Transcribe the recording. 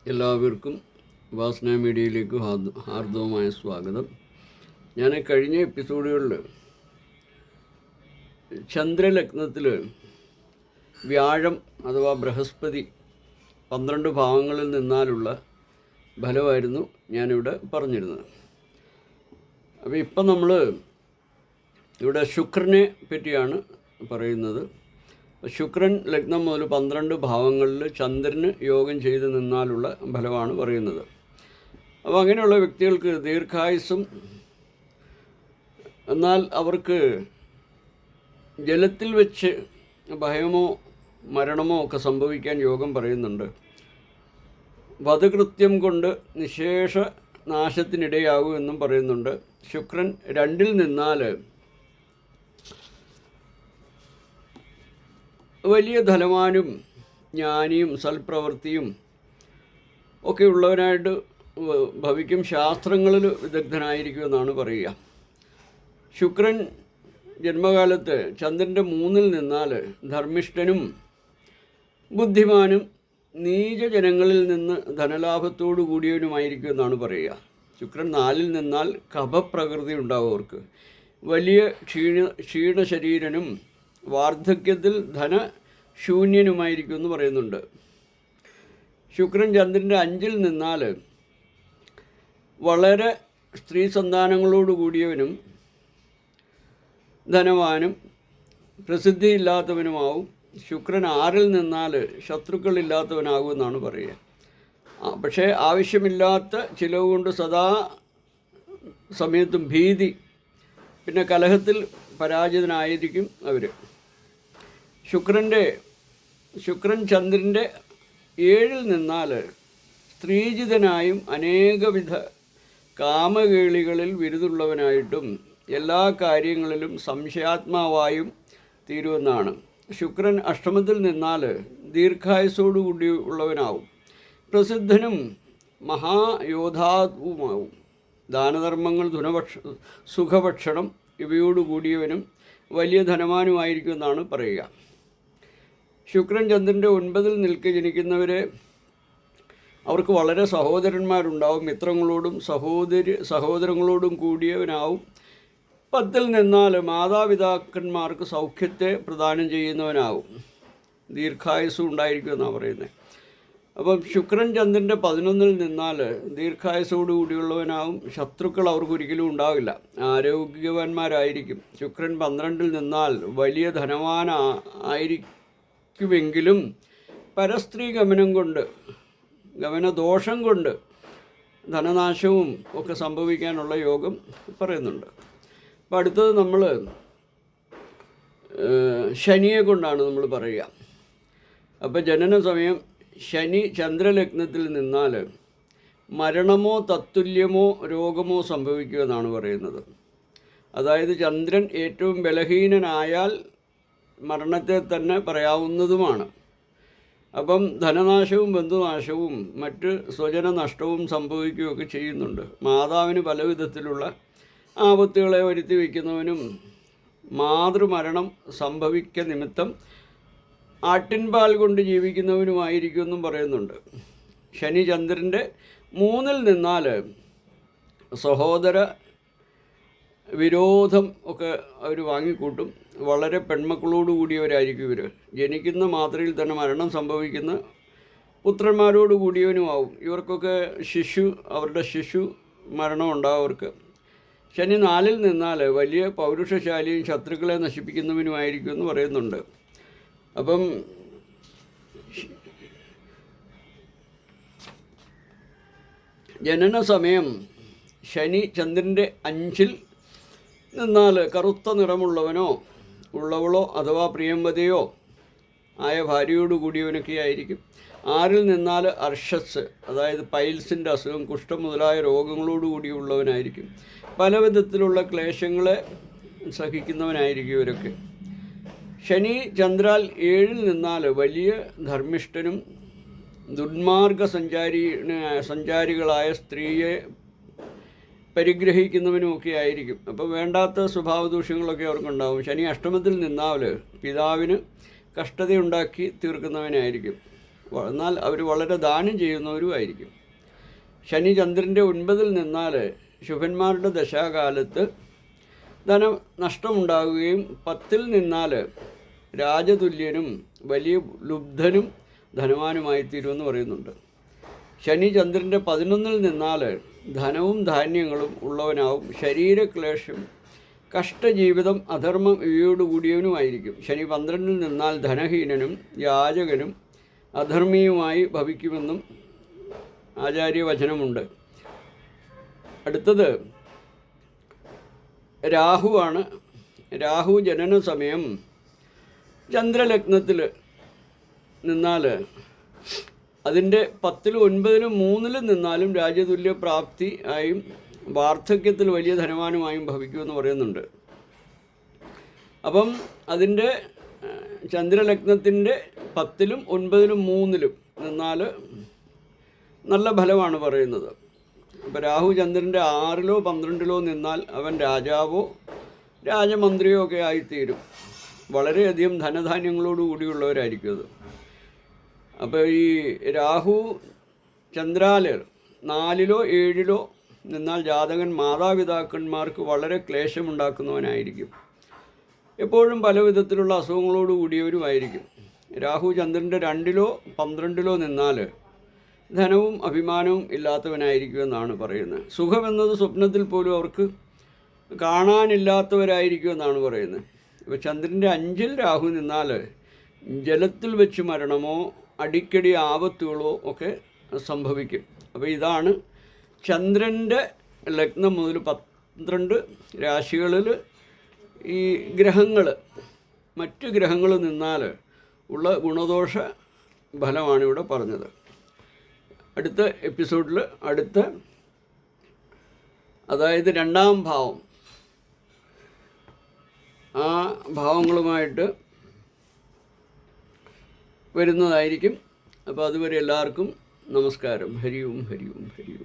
എല്ലാവർക്കും വാസന മീഡിയയിലേക്ക് ഹാർദവമായ സ്വാഗതം. ഞാൻ കഴിഞ്ഞ എപ്പിസോഡുകളിൽ ചന്ദ്രലഗ്നത്തിൽ വ്യാഴം അഥവാ ബൃഹസ്പതി 12 ഭാവങ്ങളിൽ നിന്നാലുള്ള ഫലമായിരുന്നു ഞാനിവിടെ പറഞ്ഞിരുന്നത്. അപ്പോൾ ഇപ്പം നമ്മൾ ഇവിടെ ശുക്രനെ പറ്റിയാണ് പറയുന്നത്. ശുക്രൻ ലഗ്നം മുതൽ 12 ഭാവങ്ങളിൽ ചന്ദ്രന് യോഗം ചെയ്ത് നിന്നാലുള്ള ഫലമാണ് പറയുന്നത്. അപ്പോൾ അങ്ങനെയുള്ള വ്യക്തികൾക്ക് ദീർഘായുസ്സും, എന്നാൽ അവർക്ക് ജലത്തിൽ വെച്ച് ഭയമോ മരണമോ ഒക്കെ സംഭവിക്കാൻ യോഗം പറയുന്നുണ്ട്. വധകൃത്യം കൊണ്ട് നിശേഷ നാശത്തിനിടയാകുമെന്നും പറയുന്നുണ്ട്. ശുക്രൻ 2-ൽ നിന്നാൽ വലിയ ധനവാനും ജ്ഞാനിയും സൽപ്രവൃത്തിയും ഒക്കെ ഉള്ളവനായിട്ട് ഭവിക്കും. ശാസ്ത്രങ്ങളിൽ വിദഗ്ധനായിരിക്കുമെന്നാണ് പറയുക. ശുക്രൻ ജന്മകാലത്ത് ചന്ദ്രൻ്റെ 3-ൽ നിന്നാൽ ധർമ്മിഷ്ഠനും ബുദ്ധിമാനും നീചജനങ്ങളിൽ നിന്ന് ധനലാഭത്തോടു കൂടിയവനുമായിരിക്കുമെന്നാണ് പറയുക. ശുക്രൻ 4-ൽ നിന്നാൽ കഫപ്രകൃതി ഉണ്ടാവും അവർക്ക്. വലിയ ക്ഷീണശരീരനും വാർദ്ധക്യത്തിൽ ധനശൂന്യനുമായിരിക്കും എന്ന് പറയുന്നുണ്ട്. ശുക്രൻ ചന്ദ്രൻ്റെ 5-ൽ നിന്നാൽ വളരെ സ്ത്രീ സന്താനങ്ങളോട് കൂടിയവനും ധനവാനും പ്രസിദ്ധിയില്ലാത്തവനുമാവും. ശുക്രൻ 6-ൽ നിന്നാൽ ശത്രുക്കളില്ലാത്തവനാകുമെന്നാണ് പറയുക. പക്ഷേ ആവശ്യമില്ലാത്ത ചിലവ് കൊണ്ട് സദാ സമയത്തും ഭീതി, പിന്നെ കലഹത്തിൽ പരാജിതനായിരിക്കും അവർ. ശുക്രൻ ചന്ദ്രൻ്റെ 7-ൽ നിന്നാൽ സ്ത്രീജിതനായും അനേകവിധ കാമകേളികളിൽ വിരുതുള്ളവനായിട്ടും എല്ലാ കാര്യങ്ങളിലും സംശയാത്മാവായും തീരുമെന്നാണ്. ശുക്രൻ അഷ്ടമത്തിൽ നിന്നാൽ ദീർഘായുസോടുകൂടി ഉള്ളവനാവും. പ്രസിദ്ധനും മഹായോദ്ധാവുമാവും. ദാനധർമ്മങ്ങൾ, സുഖഭക്ഷണം ഇവയോടുകൂടിയവനും വലിയ ധനവാനുമായിരിക്കുമെന്നാണ് പറയുക. ശുക്രൻ ചന്ദ്രൻ്റെ 9-ൽ നിൽക്കെ ജനിക്കുന്നവരെ അവർക്ക് വളരെ സഹോദരന്മാരുണ്ടാവും. മിത്രങ്ങളോടും സഹോദരങ്ങളോടും കൂടിയവനാവും. 10-ൽ നിന്നാൽ മാതാപിതാക്കന്മാർക്ക് സൗഖ്യത്തെ പ്രദാനം ചെയ്യുന്നവനാവും. ദീർഘായുസ്സും ഉണ്ടായിരിക്കുമെന്നാണ് പറയുന്നത്. അപ്പം ശുക്രൻ ചന്ദ്രൻ്റെ 11-ൽ നിന്നാൽ ദീർഘായുസ്സോടു കൂടിയുള്ളവനാവും. ശത്രുക്കൾ അവർക്കൊരിക്കലും ഉണ്ടാവില്ല, ആരോഗ്യവാന്മാരായിരിക്കും. ശുക്രൻ 12-ൽ നിന്നാൽ വലിയ ധനവാനായിരിക്കുമെങ്കിലും പരസ്ത്രീ ഗമനദോഷം കൊണ്ട് ധനനാശവും ഒക്കെ സംഭവിക്കാനുള്ള യോഗം പറയുന്നുണ്ട്. അപ്പം അടുത്തത് നമ്മൾ ശനിയെ കൊണ്ടാണ് നമ്മൾ പറയുക. അപ്പോൾ ജനന സമയം ശനി ചന്ദ്രലഗ്നത്തിൽ നിന്നാൽ മരണമോ തത്തുല്യമോ രോഗമോ സംഭവിക്കുമെന്നാണ് പറയുന്നത്. അതായത് ചന്ദ്രൻ ഏറ്റവും ബലഹീനനായാൽ മരണത്തെ തന്നെ പറയാവുന്നതുമാണ്. അപ്പം ധനനാശവും ബന്ധുനാശവും മറ്റ് സ്വജന നഷ്ടവും സംഭവിക്കുകയൊക്കെ ചെയ്യുന്നുണ്ട്. മാതാവിന് പല വിധത്തിലുള്ള ആപത്തുകളെ വരുത്തി വയ്ക്കുന്നവനും മാതൃമരണം സംഭവിക്ക നിമിത്തം ആട്ടിൻപാൽ കൊണ്ട് ജീവിക്കുന്നവനുമായിരിക്കുമെന്നും പറയുന്നുണ്ട്. ശനി ചന്ദ്രൻ്റെ 3-ൽ നിന്നാൽ സഹോദര വിരോധം ഒക്കെ അവർ വാങ്ങിക്കൂട്ടും. വളരെ പെൺമക്കളോട് കൂടിയവരായിരിക്കും ഇവർ. ജനിക്കുന്ന മാത്രയിൽ തന്നെ മരണം സംഭവിക്കുന്ന പുത്രന്മാരോട് കൂടിയവനുമാവും. ഇവർക്കൊക്കെ അവരുടെ ശിശു മരണം ഉണ്ടാവും അവർക്ക്. ശനി 4-ൽ നിന്നാൽ വലിയ പൗരുഷശാലിയും ശത്രുക്കളെ നശിപ്പിക്കുന്നവനുമായിരിക്കും എന്ന് പറയുന്നുണ്ട്. അപ്പം ജനന സമയം ശനി ചന്ദ്രൻ്റെ 5-ൽ നിന്നാൽ കറുത്ത നിറമുള്ളവനോ ഉള്ളവളോ അഥവാ പ്രിയംവതയോ ആയ ഭാര്യയോട് കൂടിയവനൊക്കെ ആയിരിക്കും. 6-ൽ നിന്നാൽ അർഷസ്, അതായത് പൈൽസിൻ്റെ അസുഖം, കുഷ്ഠം മുതലായ രോഗങ്ങളോട് കൂടിയുള്ളവനായിരിക്കും. പല വിധത്തിലുള്ള ക്ലേശങ്ങളെ സഹിക്കുന്നവനായിരിക്കും ഇവരൊക്കെ. ശനി ചന്ദ്രാൽ 7-ൽ നിന്നാൽ വലിയ ധർമ്മിഷ്ഠനും ദുർമാർഗ സഞ്ചാരികളായ സ്ത്രീയെ പരിഗ്രഹിക്കുന്നവനുമൊക്കെ ആയിരിക്കും. അപ്പോൾ വേണ്ടാത്ത സ്വഭാവദൂഷ്യങ്ങളൊക്കെ അവർക്കുണ്ടാവും. ശനി അഷ്ടമത്തിൽ നിന്നാൽ പിതാവിന് കഷ്ടതയുണ്ടാക്കി തീർക്കുന്നവനായിരിക്കും. എന്നാൽ അവർ വളരെ ദാനം ചെയ്യുന്നവരും ആയിരിക്കും. ശനി ചന്ദ്രൻ്റെ 9-ൽ നിന്നാൽ ശുഭന്മാരുടെ ദശാകാലത്ത് ധനനഷ്ടമുണ്ടാകുകയും 10-ൽ നിന്നാൽ രാജതുല്യനും വലിയ ലുബ്ധനും ധനവാനുമായി തീരുമെന്ന് പറയുന്നുണ്ട്. ശനി ചന്ദ്രൻ്റെ 11-ൽ നിന്നാൽ ധനവും ധാന്യങ്ങളും ഉള്ളവനാവും. ശരീരക്ലേശം, കഷ്ടജീവിതം, അധർമ്മം ഇവയോടുകൂടിയവനുമായിരിക്കും. ശനി 12-ൽ നിന്നാൽ ധനഹീനനും യാചകനും അധർമ്മിയുമായി ഭവിക്കുമെന്നും ആചാര്യവചനമുണ്ട്. അടുത്തത് രാഹുവാണ്. രാഹു ജനന സമയം ചന്ദ്രലഗ്നത്തിൽ നിന്നാൽ അതിൻ്റെ 10-ലും 9-ലും 3-ലും നിന്നാലും രാജതുല്യ പ്രാപ്തി ആയും വാർദ്ധക്യത്തിൽ വലിയ ധനവാനുമായും ഭവിക്കുമെന്ന് പറയുന്നുണ്ട്. അപ്പം അതിൻ്റെ ചന്ദ്രലഗ്നത്തിൻ്റെ 10-ലും 9-ലും 3-ലും നിന്നാൽ നല്ല ഫലമാണ് പറയുന്നത്. അപ്പോൾ രാഹു ചന്ദ്രൻ്റെ 6-ലോ 12-ലോ നിന്നാൽ അവൻ രാജാവോ രാജമന്ത്രിയോ ഒക്കെ ആയിത്തീരും. വളരെയധികം ധനധാന്യങ്ങളോട് കൂടിയുള്ളവരായിരിക്കും അത്. അപ്പോൾ ഈ രാഹു ചന്ദ്രാല് 4-ലോ 7-ലോ നിന്നാൽ ജാതകൻ മാതാപിതാക്കന്മാർക്ക് വളരെ ക്ലേശമുണ്ടാക്കുന്നവനായിരിക്കും. എപ്പോഴും പല വിധത്തിലുള്ള അസുഖങ്ങളോട് കൂടിയവരുമായിരിക്കും. രാഹു ചന്ദ്രൻ്റെ 2-ലോ 12-ലോ നിന്നാൽ ധനവും അഭിമാനവും ഇല്ലാത്തവനായിരിക്കുമെന്നാണ് പറയുന്നത്. സുഖമെന്നത് സ്വപ്നത്തിൽ പോലും അവർക്ക് കാണാനില്ലാത്തവരായിരിക്കുമെന്നാണ് പറയുന്നത്. ഇപ്പോൾ ചന്ദ്രൻ്റെ 5-ൽ രാഹു നിന്നാൽ ജലത്തിൽ വെച്ച് മരണമോ അടിക്കടി ആപത്തുകളോ ഒക്കെ സംഭവിക്കും. അപ്പോൾ ഇതാണ് ചന്ദ്രൻ്റെ ലഗ്നം മുതൽ 12 രാശികളിൽ ഈ ഗ്രഹങ്ങൾ, മറ്റ് ഗ്രഹങ്ങൾ നിന്നാൽ ഉള്ള ഗുണദോഷ ഫലമാണ് ഇവിടെ പറഞ്ഞത്. അടുത്ത എപ്പിസോഡിൽ അതായത് 2-ാം ഭാവം, ആ ഭാവങ്ങളുമായിട്ട് വരുന്നതായിരിക്കും. അപ്പോൾ അതുവരെ എല്ലാവർക്കും നമസ്കാരം. ഹരി ഓം ഹരി ഓം ഹരി ഓം.